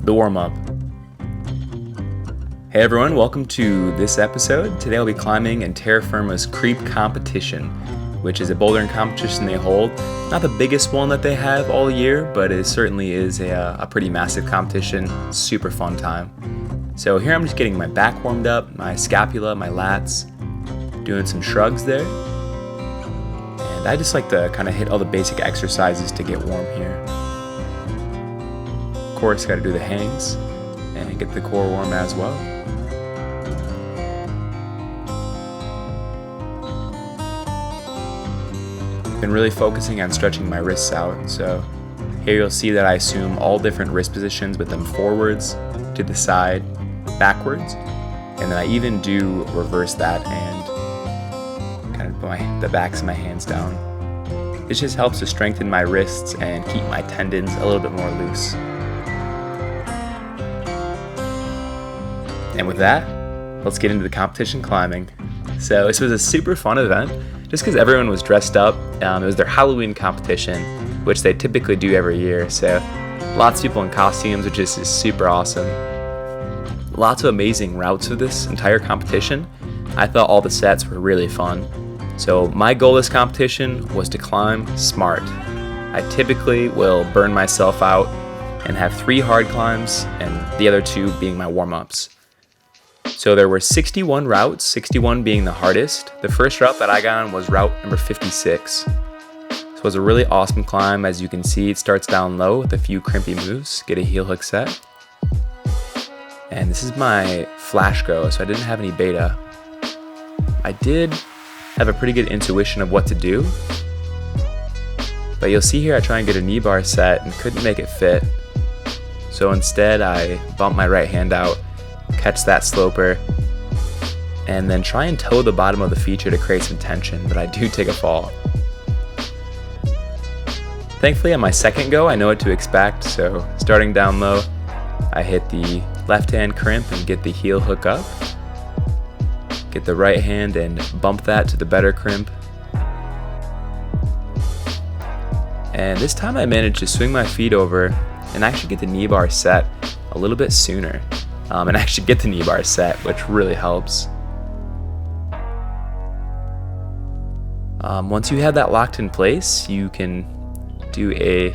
the warm-up. Hey everyone, welcome to this episode. Today I'll be climbing in Firma's Creep Competition, which is a bouldering competition they hold. Not the biggest one that they have all year, but it certainly is a pretty massive competition. Super fun time. So here I'm just getting my back warmed up, my scapula, my lats, doing some shrugs there. And I just like to kind of hit all the basic exercises to get warm here. Of course, got to do the hangs and get the core warm as well. Been really focusing on stretching my wrists out, so here you'll see that I assume all different wrist positions with them forwards, to the side, backwards, and then I even do reverse that and kind of put the backs of my hands down. This just helps to strengthen my wrists and keep my tendons a little bit more loose. And with that, let's get into the competition climbing. So this was a super fun event, just because everyone was dressed up. It was their Halloween competition, which they typically do every year, so lots of people in costumes, which is super awesome. Lots of amazing routes for this entire competition. I thought all the sets were really fun. So my goal this competition was to climb smart. I typically will burn myself out and have 3 hard climbs and the other 2 being my warm-ups. So there were 61 routes, 61 being the hardest. The first route that I got on was route number 56. So it was a really awesome climb. As you can see, it starts down low with a few crimpy moves. Get a heel hook set. And this is my flash go, so I didn't have any beta. I did have a pretty good intuition of what to do. But you'll see here I try and get a knee bar set and couldn't make it fit. So instead I bumped my right hand out, catch that sloper, and then try and toe the bottom of the feature to create some tension, but I do take a fall. Thankfully on my second go I know what to expect, so starting down low, I hit the left hand crimp and get the heel hook up, get the right hand and bump that to the better crimp, and this time I managed to swing my feet over and actually get the knee bar set a little bit sooner. And actually get the knee bar set, which really helps. Once you have that locked in place, you can do a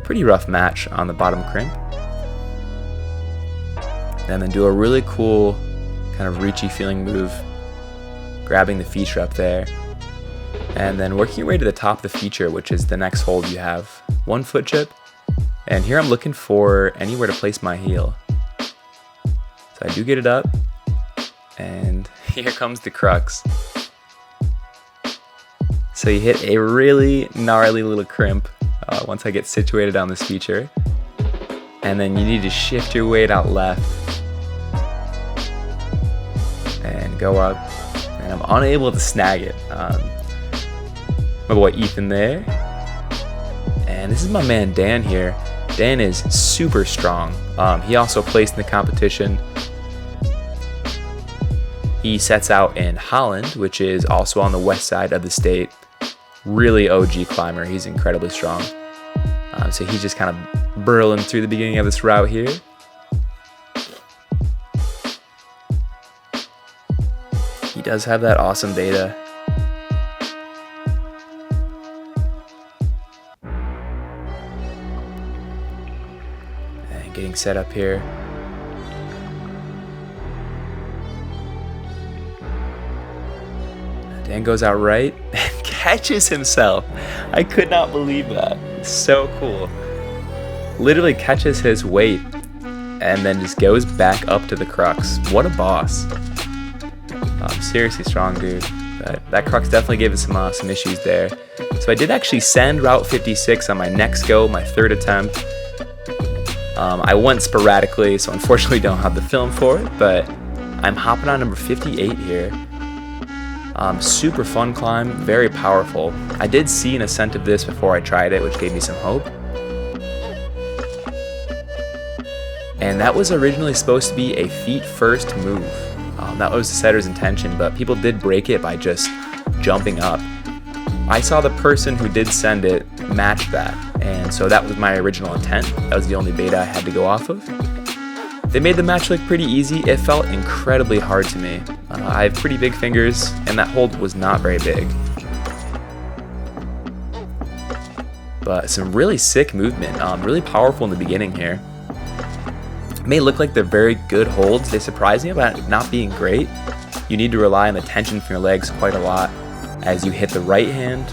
pretty rough match on the bottom crimp. And then do a really cool kind of reachy feeling move, grabbing the feature up there. And then working your way to the top of the feature, which is the next hold you have. 1 foot chip. And here I'm looking for anywhere to place my heel. I do get it up, and here comes the crux. So you hit a really gnarly little crimp once I get situated on this feature, and then you need to shift your weight out left and go up, and I'm unable to snag it. My boy Ethan there, and this is my man Dan here. Dan is super strong. He also placed in the competition. He sets out in Holland, which is also on the west side of the state. Really OG climber. He's incredibly strong. So he's just kind of burrowing through the beginning of this route here. He does have that awesome beta. And getting set up here. Dan goes out right and catches himself. I could not believe that. It's so cool. Literally catches his weight and then just goes back up to the crux. What a boss. Seriously strong dude. But that crux definitely gave us some issues there. So I did actually send route 56 on my next go, my 3rd attempt. I went sporadically, so unfortunately don't have the film for it, but I'm hopping on number 58 here. Super fun climb, very powerful. I did see an ascent of this before I tried it, which gave me some hope. And that was originally supposed to be a feet first move. That was the setter's intention, but people did break it by just jumping up. I saw the person who did send it match that, and so that was my original intent. That was the only beta I had to go off of. They made the match look pretty easy. It felt incredibly hard to me. I have pretty big fingers, and that hold was not very big. But some really sick movement, really powerful in the beginning here. It may look like they're very good holds. They surprise me about not being great. You need to rely on the tension from your legs quite a lot as you hit the right hand,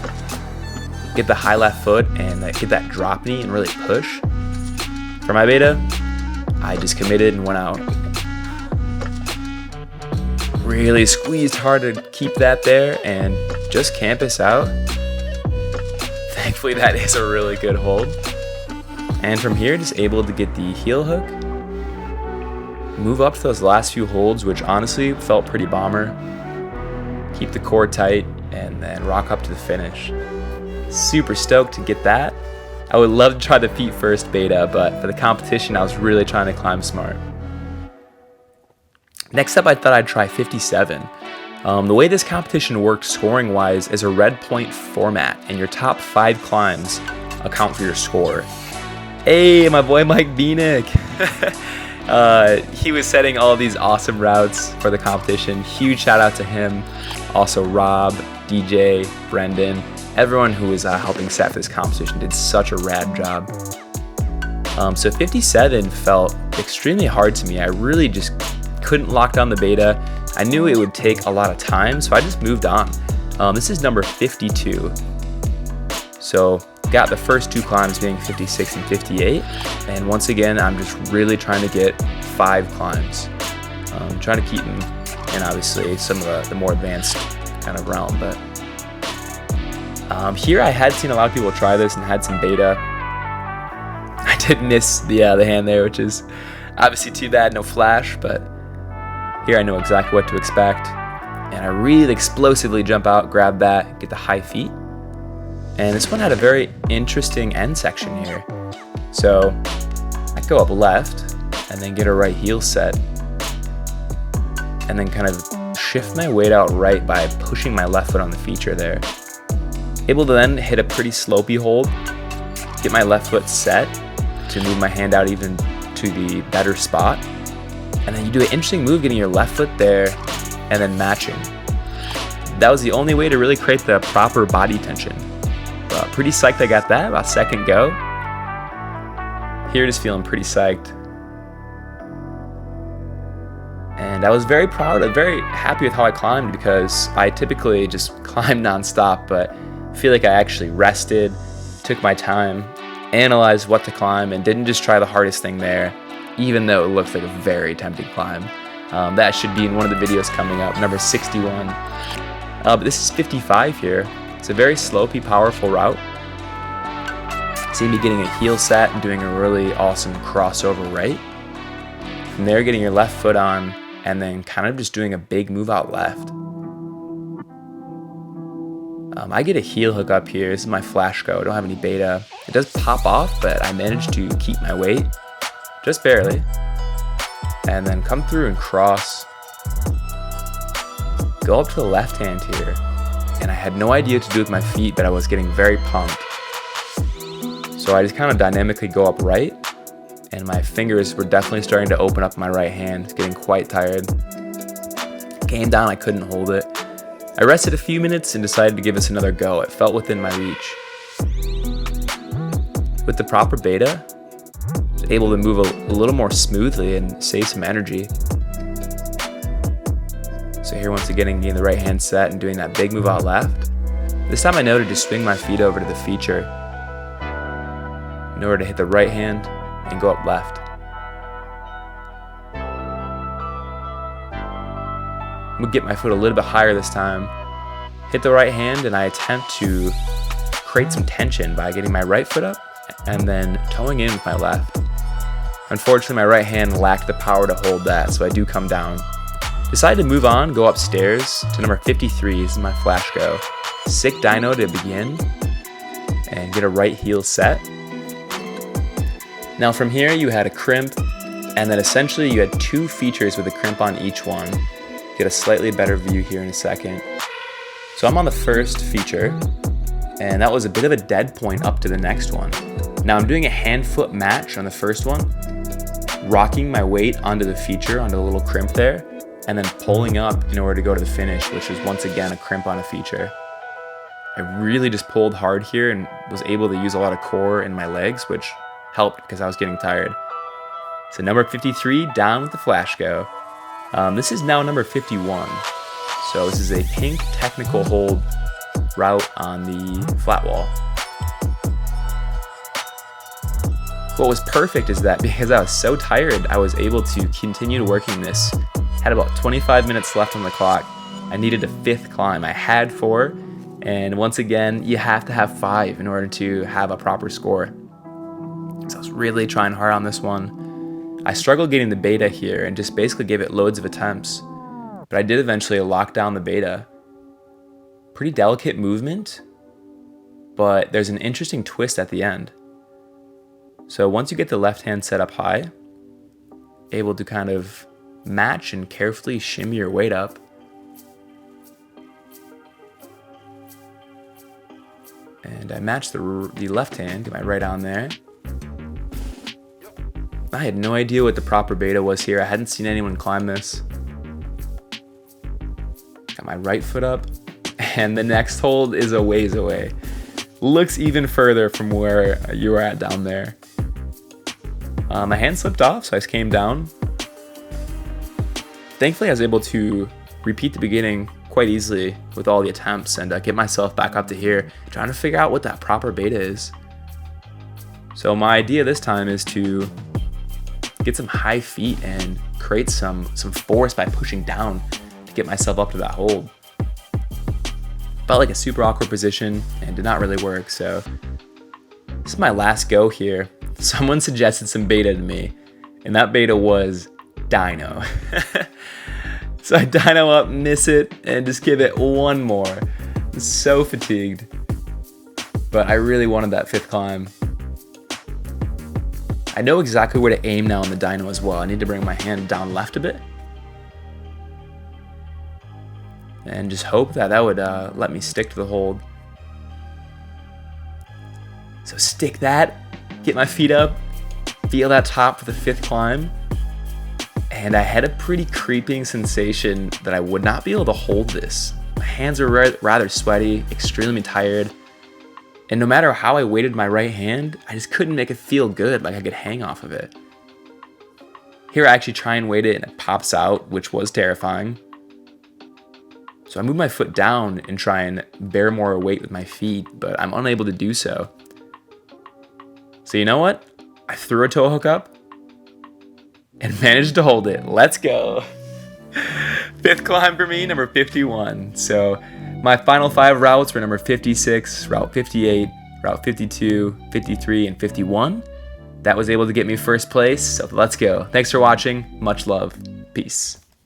get the high left foot, and get that drop knee and really push. For my beta, I just committed and went out. Really squeezed hard to keep that there and just campus out. Thankfully that is a really good hold. And from here, just able to get the heel hook. Move up to those last few holds, which honestly felt pretty bomber. Keep the core tight and then rock up to the finish. Super stoked to get that. I would love to try the feet first beta, but for the competition, I was really trying to climb smart. Next up, I thought I'd try 57. The way this competition works scoring wise is a red point format, and your top 5 climbs account for your score. Hey, my boy Mike Beanick. He was setting all these awesome routes for the competition. Huge shout out to him. Also Rob, DJ, Brendan, everyone who was helping set for this competition did such a rad job. So 57 felt extremely hard to me. I really just couldn't lock down the beta. I knew it would take a lot of time, so I just moved on. This is number 52. So got the first 2 climbs being 56 and 58. And once again, I'm just really trying to get 5 climbs. Trying to keep them in obviously some of the more advanced kind of realm. But here I had seen a lot of people try this and had some beta. I did miss the hand there, which is obviously too bad, no flash, but here I know exactly what to expect. And I really explosively jump out, grab that, get the high feet. And this one had a very interesting end section here. So I go up left and then get a right heel set and then kind of shift my weight out right by pushing my left foot on the feature there. Able to then hit a pretty slopey hold, get my left foot set to move my hand out even to the better spot. And then you do an interesting move getting your left foot there and then matching. That was the only way to really create the proper body tension. But pretty psyched I got that, about second go. Here just feeling pretty psyched. And I was very proud, very happy with how I climbed because I typically just climb nonstop, but I feel like I actually rested, took my time, analyzed what to climb, and didn't just try the hardest thing there, even though it looks like a very tempting climb. That should be in one of the videos coming up, number 61. But this is 55 here. It's a very slopey, powerful route. See me getting a heel set and doing a really awesome crossover right. From there, getting your left foot on, and then kind of just doing a big move out left. I get a heel hook up here. This is my flash go. I don't have any beta. It does pop off, but I managed to keep my weight, just barely. And then come through and cross. Go up to the left hand here. And I had no idea what to do with my feet, but I was getting very pumped. So I just kind of dynamically go up right, and my fingers were definitely starting to open up my right hand, getting quite tired. Came down, I couldn't hold it. I rested a few minutes and decided to give this another go. It felt within my reach. With the proper beta, I was able to move a little more smoothly and save some energy. So here once again, getting the right hand set and doing that big move out left. This time I noted to swing my feet over to the feature in order to hit the right hand and go up left. I'm gonna get my foot a little bit higher this time, hit the right hand, and I attempt to create some tension by getting my right foot up and then toeing in with my left. Unfortunately, my right hand lacked the power to hold that, so I do come down. Decided to move on, go upstairs to number 53. This is my flash go. Sick dyno to begin and get a right heel set. Now from here you had a crimp, and then essentially you had 2 features with a crimp on each one. Get a slightly better view here in a second. So I'm on the first feature, and that was a bit of a dead point up to the next one. Now I'm doing a hand-foot match on the first one, rocking my weight onto the feature, onto the little crimp there, and then pulling up in order to go to the finish, which was once again a crimp on a feature. I really just pulled hard here and was able to use a lot of core in my legs, which helped because I was getting tired. So number 53, down with the flash go. This is now number 51. So this is a pink technical hold route on the flat wall. What was perfect is that because I was so tired, I was able to continue working this. Had about 25 minutes left on the clock. I needed a 5th climb. I had 4, and once again, you have to have 5 in order to have a proper score. So I was really trying hard on this one. I struggled getting the beta here and just basically gave it loads of attempts. But I did eventually lock down the beta. Pretty delicate movement, but there's an interesting twist at the end. So once you get the left hand set up high, able to kind of match and carefully shimmy your weight up. And I matched the left hand, get my right on there. I had no idea what the proper beta was here. I hadn't seen anyone climb this. Got my right foot up, and the next hold is a ways away. Looks even further from where you were at down there. My hand slipped off, so I just came down. Thankfully, I was able to repeat the beginning quite easily with all the attempts and get myself back up to here, trying to figure out what that proper beta is. So my idea this time is to get some high feet and create some force by pushing down to get myself up to that hold. Felt like a super awkward position and did not really work, so this is my last go here. Someone suggested some beta to me, and that beta was dyno. So I dyno up, miss it, and just give it one more. I'm so fatigued, but I really wanted that 5th climb. I know exactly where to aim now on the dyno as well. I need to bring my hand down left a bit, and just hope that would let me stick to the hold. So stick that, get my feet up, feel that top for the 5th climb, and I had a pretty creeping sensation that I would not be able to hold this. My hands were rather sweaty, extremely tired, and no matter how I weighted my right hand, I just couldn't make it feel good, like I could hang off of it. Here I actually try and weight it and it pops out, which was terrifying. So I move my foot down and try and bear more weight with my feet, but I'm unable to do so. So you know what? I threw a toe hook up and managed to hold it. Let's go. 5th climb for me, number 51. So my final 5 routes were number 56, route 58, route 52, 53, and 51. That was able to get me 1st place, so let's go. Thanks for watching. Much love. Peace.